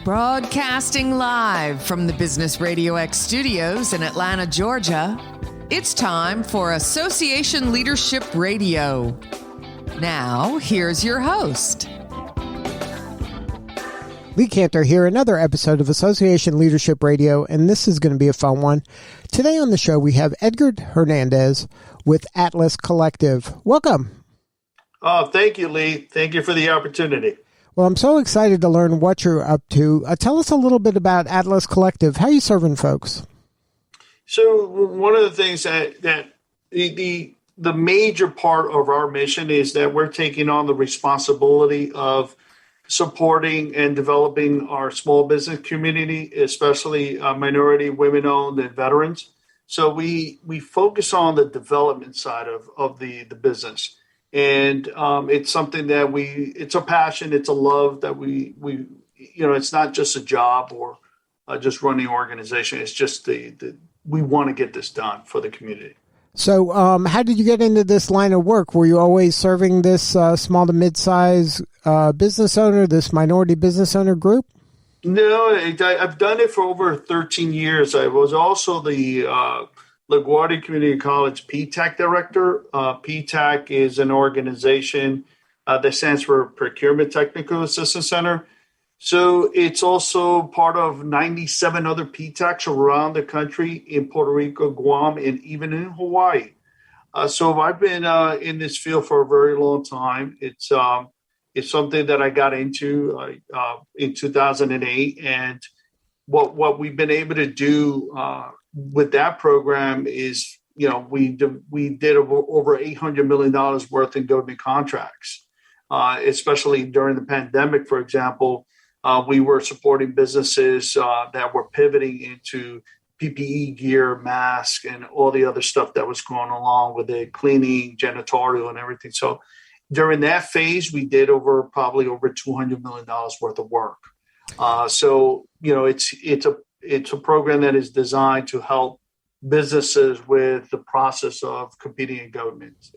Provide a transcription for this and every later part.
Broadcasting live from the Business RadioX studios in Atlanta, Georgia, it's time for Association Leadership Radio. Now, here's your host. Lee Cantor here, another episode of Association Leadership Radio, and this is going to be a fun one. Today on the show, we have Edgard Hernandez with Atlas Collective. Welcome. Oh, thank you, Lee. Thank you for the opportunity. Well, I'm so excited to learn what you're up to. Tell us a little bit about Atlas Collective. How are you serving folks? So one of the things that the major part of our mission is that we're taking on the responsibility of supporting and developing our small business community, especially minority, women-owned, and veterans. So we focus on the development side of the business. And it's something that it's a passion, it's a love that we it's not just a job or just running an organization. It's just we want to get this done for the community. So how did you get into this line of work? Were you always serving this small to mid-size business owner, this minority business owner group? No, I've done it for over 13 years. I was also the LaGuardia Community College PTAC director. PTAC is an organization that stands for Procurement Technical Assistance Center. So it's also part of 97 other PTACs around the country in Puerto Rico, Guam, and even in Hawaii. So I've been in this field for a very long time. It's something that I got into in 2008. And what we've been able to do with that program is, we did over $800 million worth in government contracts, especially during the pandemic, for example. We were supporting businesses that were pivoting into PPE gear, masks, and all the other stuff that was going along with it, cleaning, janitorial, and everything. So during that phase, we did probably over $200 million worth of work. It's a program that is designed to help businesses with the process of competing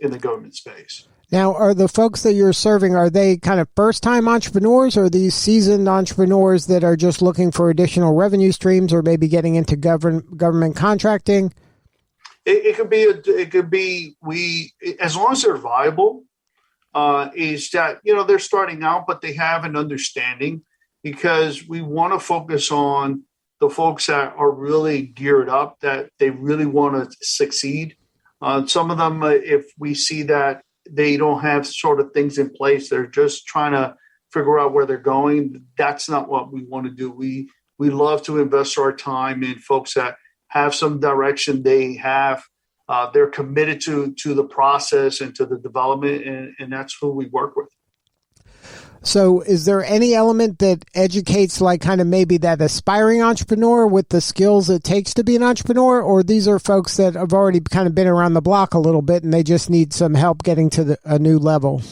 in the government space. Now, are the folks that you're serving, are they kind of first-time entrepreneurs, or are these seasoned entrepreneurs that are just looking for additional revenue streams or maybe getting into government contracting? It could be as long as they're viable, is that, they're starting out, but they have an understanding, because we want to focus on the folks that are really geared up, that they really want to succeed. Some of them, if we see that they don't have sort of things in place, they're just trying to figure out where they're going. That's not what we want to do. We love to invest our time in folks that have some direction. They're committed to the process and to the development, and that's who we work with. So is there any element that educates, like, kind of maybe that aspiring entrepreneur with the skills it takes to be an entrepreneur, or these are folks that have already kind of been around the block a little bit and they just need some help getting to a new level?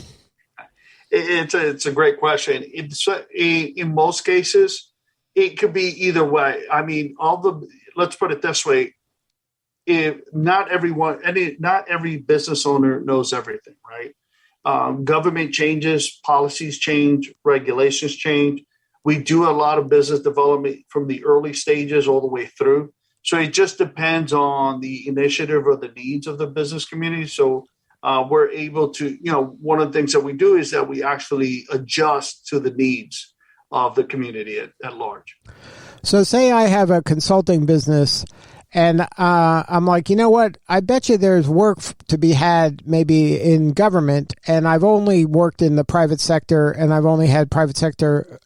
It's a great question. In most cases, it could be either way. I mean, let's put it this way. Not every business owner knows everything, right? Government changes, policies change, regulations change. We do a lot of business development from the early stages all the way through. So it just depends on the initiative or the needs of the business community. So we're able to, one of the things that we do is that we actually adjust to the needs of the community at large. So say I have a consulting business, and I'm like, you know what? I bet you there's work to be had maybe in government, and I've only worked in the private sector, and I've only had private sector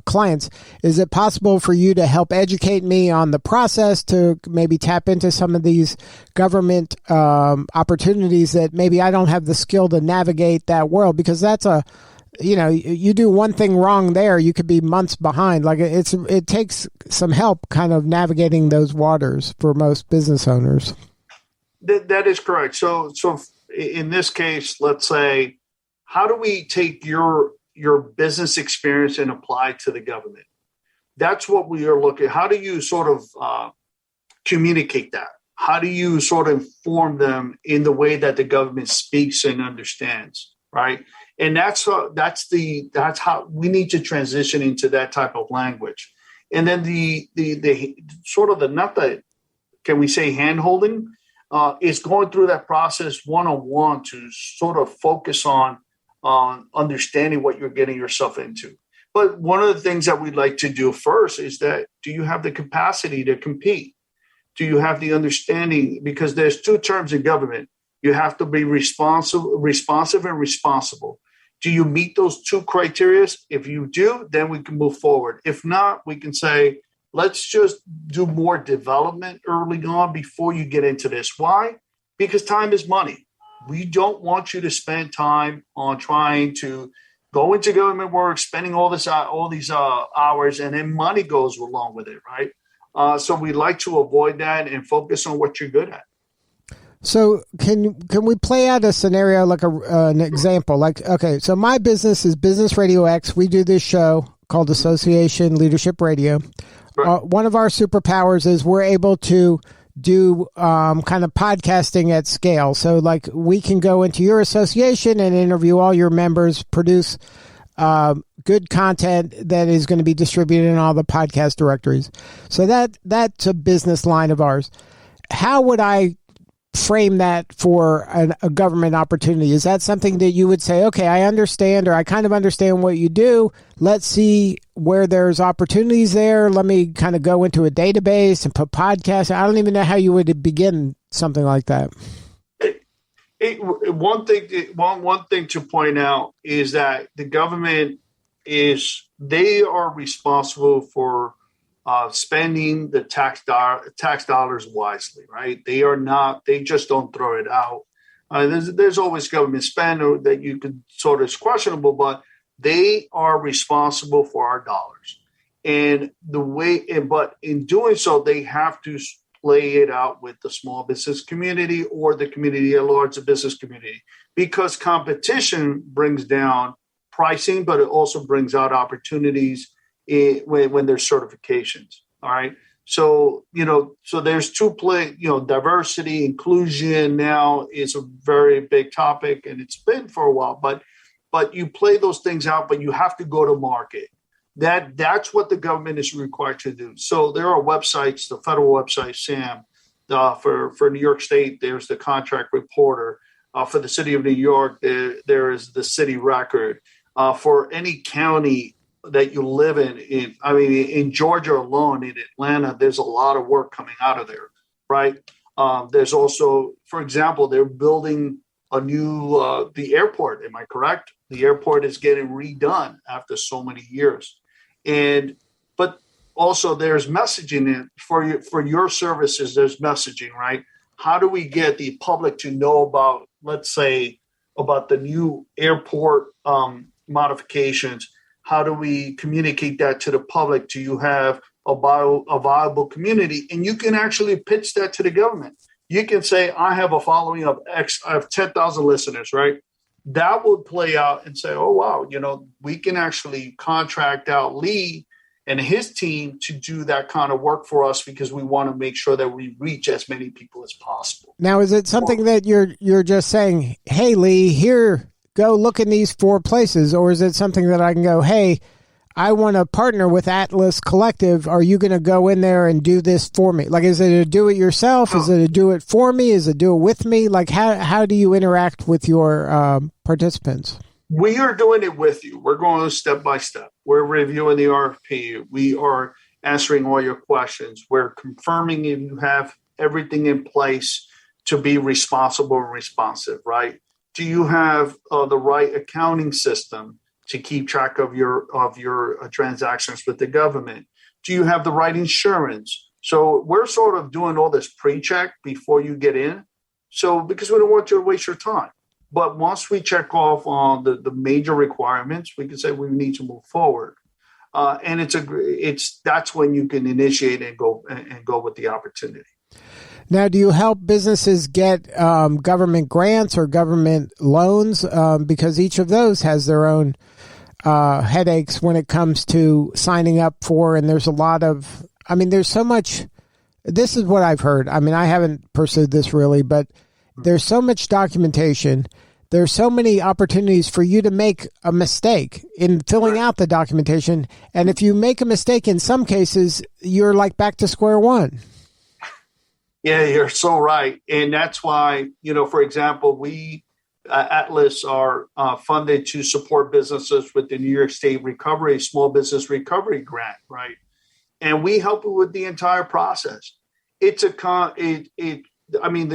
clients. Is it possible for you to help educate me on the process to maybe tap into some of these government opportunities that maybe I don't have the skill to navigate that world? Because that's you do one thing wrong there, you could be months behind. Like it takes some help kind of navigating those waters for most business owners. That is correct. So in this case, let's say, how do we take your business experience and apply it to the government? That's what we are looking at. How do you sort of communicate that? How do you sort of inform them in the way that the government speaks and understands, right? And that's how we need to transition into that type of language. And then the sort of the, not the, can we say, hand holding, is going through that process one-on-one to sort of focus on understanding what you're getting yourself into. But one of the things that we'd like to do first is that, do you have the capacity to compete? Do you have the understanding? Because there's two terms in government. You have to be responsive and responsible. Do you meet those two criteria? If you do, then we can move forward. If not, we can say, let's just do more development early on before you get into this. Why? Because time is money. We don't want you to spend time on trying to go into government work, spending all these hours, and then money goes along with it, right? So we like to avoid that and focus on what you're good at. So can we play out a scenario, like an example? Like, okay, so my business is Business RadioX. We do this show called Association Leadership Radio. Right. One of our superpowers is we're able to do kind of podcasting at scale. So like we can go into your association and interview all your members, produce good content that is going to be distributed in all the podcast directories. So that's a business line of ours. How would I frame that for a government opportunity? Is that something that you would say, okay, I understand, or I kind of understand what you do. Let's see where there's opportunities there. Let me kind of go into a database and put podcasts. I don't even know how you would begin something like that. One thing to point out is that the government they are responsible for spending the tax dollars wisely, right? They just don't throw it out. There's always government spend that you could sort of is questionable, but they are responsible for our dollars. But in doing so, they have to play it out with the small business community or the community at large, the business community, because competition brings down pricing, but it also brings out opportunities when there's certifications. All right. So, so there's diversity, inclusion now is a very big topic, and it's been for a while, but you play those things out, but you have to go to market. That's what the government is required to do. So there are websites, the federal website, SAM, for New York State, there's the Contract Reporter. For the city of New York, there is the City Record. For any county that you live in Georgia alone, in Atlanta, there's a lot of work coming out of there, right? There's also, for example, they're building a new, the airport, am I correct? The airport is getting redone after so many years. But also there's messaging for your services, there's messaging, right? How do we get the public to know about, let's say, about the new airport modifications? How do we communicate that to the public? Do you have a viable community? And you can actually pitch that to the government. You can say, I have a following of X, I have 10,000 listeners, right? That would play out and say, oh, wow, we can actually contract out Lee and his team to do that kind of work for us because we want to make sure that we reach as many people as possible. Now, is it something that you're just saying, hey, Lee, here, go look in these 4 places, or is it something that I can go, hey, I want to partner with Atlas Collective. Are you going to go in there and do this for me? Like, is it a do it yourself? Is it a do it for me? Is it do it with me? Like, how do you interact with your participants? We are doing it with you. We're going step by step. We're reviewing the RFP. We are answering all your questions. We're confirming if you have everything in place to be responsible and responsive, right? Do you have the right accounting system to keep track of your transactions with the government? Do you have the right insurance? So we're sort of doing all this pre-check before you get in. So because we don't want you to waste your time. But once we check off on the major requirements, we can say we need to move forward. And that's when you can initiate and go with the opportunity. Now, do you help businesses get government grants or government loans? Because each of those has their own headaches when it comes to signing up for, and there's a lot of, there's so much, this is what I've heard. I haven't pursued this really, but there's so much documentation there's so many opportunities for you to make a mistake in filling out the documentation. And if you make a mistake in some cases, you're like back to square one. Yeah, you're so right. And that's why, for example, we Atlas are funded to support businesses with the New York State Recovery, Small Business Recovery Grant, right? And we help with the entire process. The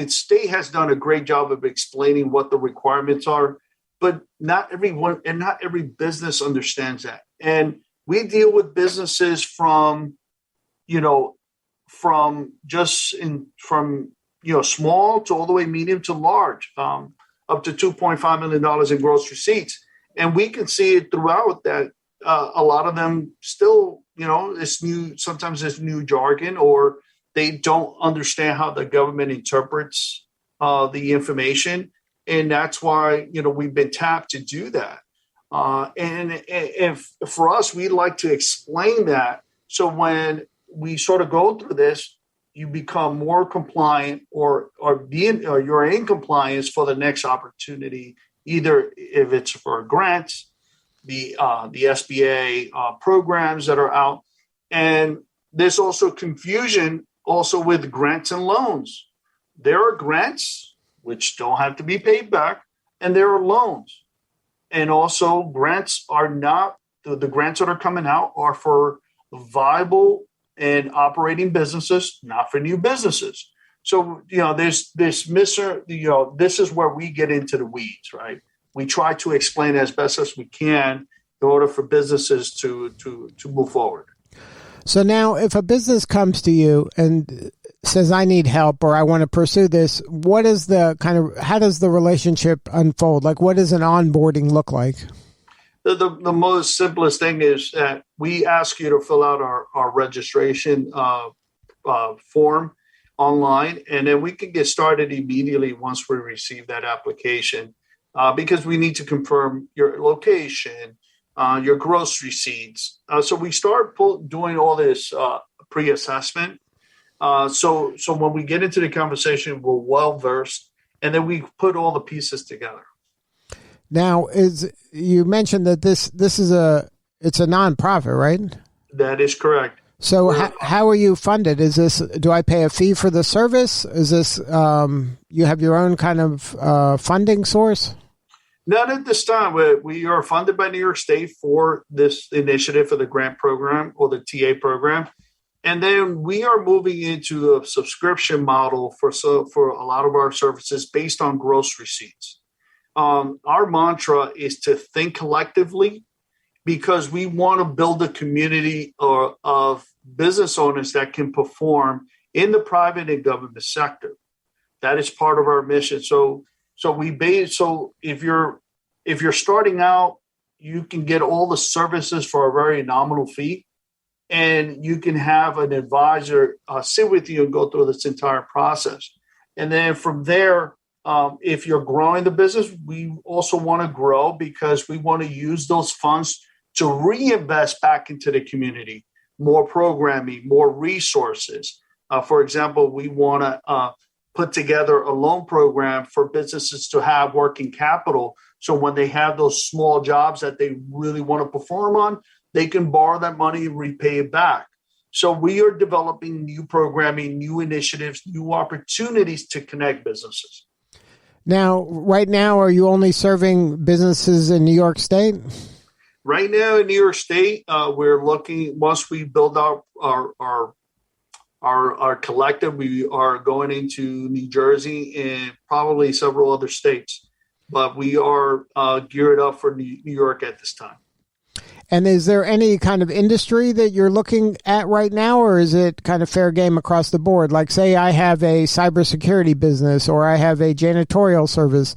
state has done a great job of explaining what the requirements are, but not everyone and not every business understands that. And we deal with businesses from small to all the way medium to large, up to $2.5 million in gross receipts. And we can see it throughout that a lot of them still, it's new, sometimes it's new jargon, or they don't understand how the government interprets the information. And that's why, we've been tapped to do that. And for us, we like to explain that. So when we sort of go through this, you become more compliant or you're in compliance for the next opportunity, either if it's for grants, the SBA programs that are out. And there's also confusion also with grants and loans. There are grants which don't have to be paid back, and there are loans. And also grants are not, the grants that are coming out are for viable and operating businesses, not for new businesses. So, this is where we get into the weeds, right? We try to explain as best as we can in order for businesses to move forward. So now if a business comes to you and says, I need help or I want to pursue this, what is how does the relationship unfold? Like, what does an onboarding look like? The most simplest thing is that we ask you to fill out our registration form online, and then we can get started immediately once we receive that application because we need to confirm your location, your gross receipts. So we start doing all this pre-assessment. So when we get into the conversation, we're well-versed, and then we put all the pieces together. Now, you mentioned that it's a nonprofit, right? That is correct. So how are you funded? Do I pay a fee for the service? Is this, you have your own kind of funding source? Not at this time. We are funded by New York State for this initiative for the grant program or the TA program. And then we are moving into a subscription model for a lot of our services based on gross receipts. Our mantra is to think collectively, because we want to build a community of business owners that can perform in the private and government sector. That is part of our mission. So if you're starting out, you can get all the services for a very nominal fee, and you can have an advisor sit with you and go through this entire process. And then from there, if you're growing the business, we also want to grow because we want to use those funds to reinvest back into the community, more programming, more resources. For example, we want to put together a loan program for businesses to have working capital. So when they have those small jobs that they really want to perform on, they can borrow that money and repay it back. So we are developing new programming, new initiatives, new opportunities to connect businesses. Now, right now, are you only serving businesses in New York State? Right now in New York State, we're looking, once we build out our collective, we are going into New Jersey and probably several other states. But we are geared up for New York at this time. And is there any kind of industry that you're looking at right now, or is it kind of fair game across the board? Like, say I have a cybersecurity business or I have a janitorial service.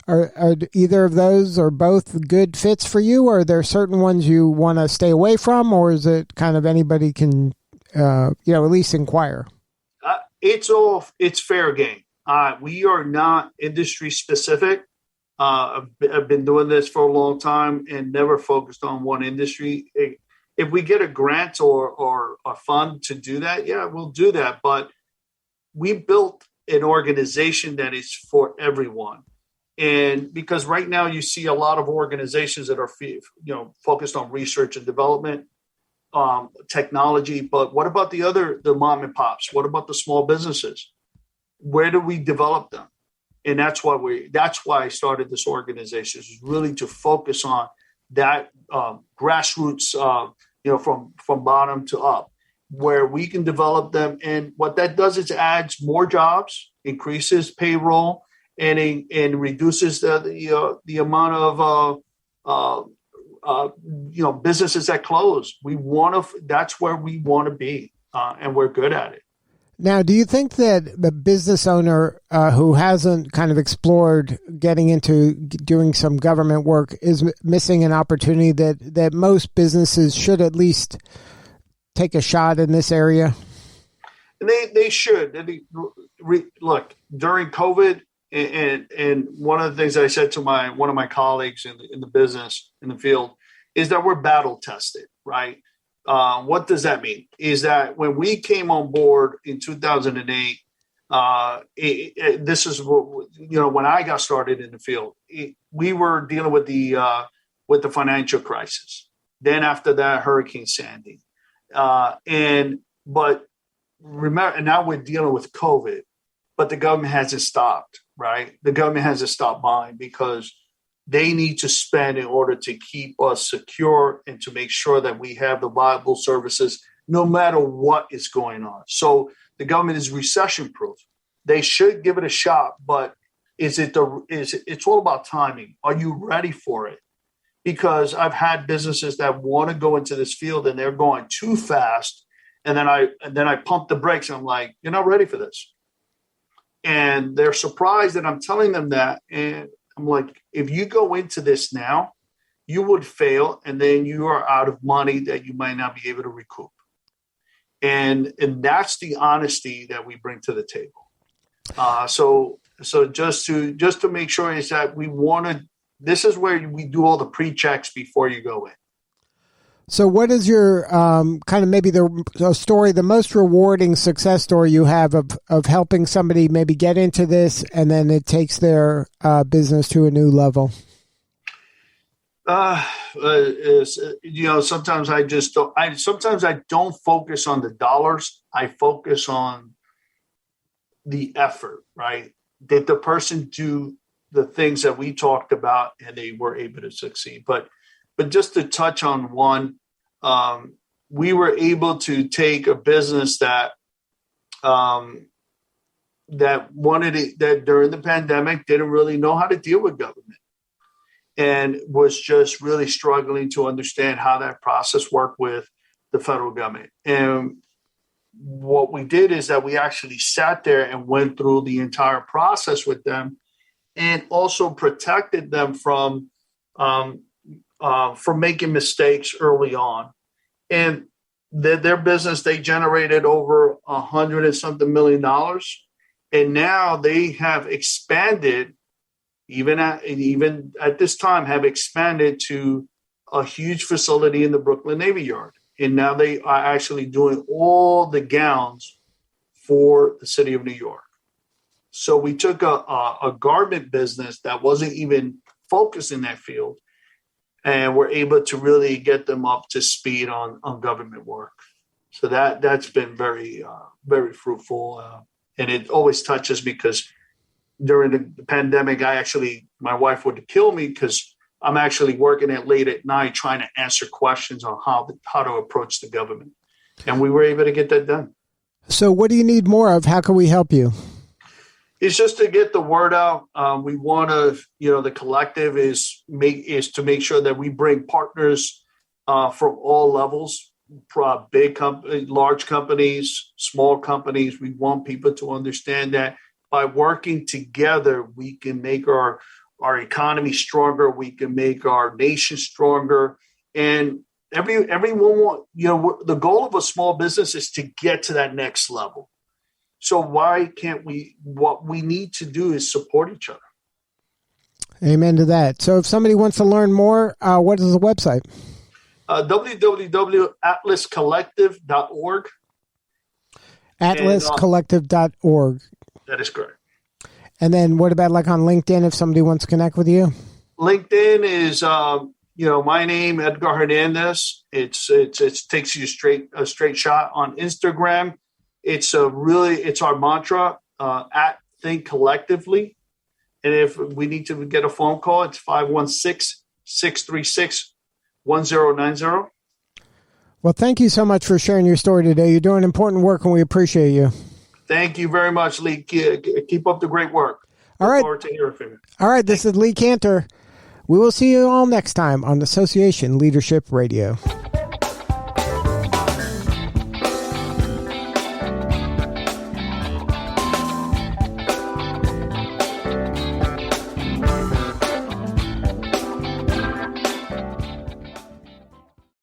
Are either of those or both good fits for you? Or are there certain ones you want to stay away from, or is it kind of anybody can, at least inquire? It's fair game. We are not industry specific. I've been doing this for a long time and never focused on one industry. If we get a grant or a fund to do that, yeah, we'll do that. But we built an organization that is for everyone. And because right now you see a lot of organizations that are, focused on research and development, technology, but what about the mom and pops? What about the small businesses? Where do we develop them? And that's why I started this organization, is really to focus on that grassroots, from bottom to up, where we can develop them. And what that does is adds more jobs, increases payroll, and reduces the amount of businesses that close. That's where we want to be, and we're good at it. Now, do you think that the business owner who hasn't kind of explored getting into doing some government work is missing an opportunity that most businesses should at least take a shot in this area? They should. Look, during COVID, and one of the things I said to one of my colleagues in the business, in the field, is that we're battle tested, right? What does that mean? Is that when we came on board in 2008, this is when I got started in the field, we were dealing with the financial crisis. Then after that, Hurricane Sandy, but remember, and now we're dealing with COVID, but the government hasn't stopped, right? The government hasn't stopped buying because they need to spend in order to keep us secure and to make sure that we have the viable services no matter what is going on. So the government is recession proof. They should give it a shot, but it's all about timing. Are you ready for it? Because I've had businesses that want to go into this field and they're going too fast. And then I pump the brakes and I'm like, you're not ready for this. And they're surprised that I'm telling them that. And I'm like, if you go into this now, you would fail, and then you are out of money that you might not be able to recoup. And that's the honesty that we bring to the table. So just to make sure is that this is where we do all the pre-checks before you go in. So what is your kind of maybe the story, the most rewarding success story you have of helping somebody maybe get into this and then it takes their business to a new level? Sometimes I don't focus on the dollars. I focus on the effort, right? Did the person do the things that we talked about and they were able to succeed? But just to touch on one, we were able to take a business that wanted it, that during the pandemic didn't really know how to deal with government and was just really struggling to understand how that process worked with the federal government. And what we did is that we actually sat there and went through the entire process with them and also protected them from making mistakes early on. And their business, they generated over $100 and something million. And now they have expanded, even at this time, have expanded to a huge facility in the Brooklyn Navy Yard. And now they are actually doing all the gowns for the city of New York. So we took a garment business that wasn't even focused in that field, and we're able to really get them up to speed on government work. So that's been very, very fruitful. And it always touches me because during the pandemic, my wife would kill me because I'm actually working late at night trying to answer questions on how to approach the government. And we were able to get that done. So what do you need more of? How can we help you? It's just to get the word out. We want to, the collective is to make sure that we bring partners from all levels, big companies, large companies, small companies. We want people to understand that by working together, we can make our economy stronger. We can make our nation stronger. And everyone the goal of a small business is to get to that next level. So why can't we? What we need to do is support each other. Amen to that. So if somebody wants to learn more, what is the website? www.atlascollective.org. Atlascollective.org. That is correct. And then what about like on LinkedIn if somebody wants to connect with you? LinkedIn is, my name, Edgard Hernandez. It takes you a straight shot. On Instagram, it's our mantra, at Think Collectively. And if we need to get a phone call, it's 516-636-1090. Well, thank you so much for sharing your story today. You're doing important work, and we appreciate you. Thank you very much, Lee. Keep up the great work. All right. Look forward to hearing from you. All right. This is Lee Cantor. We will see you all next time on Association Leadership Radio.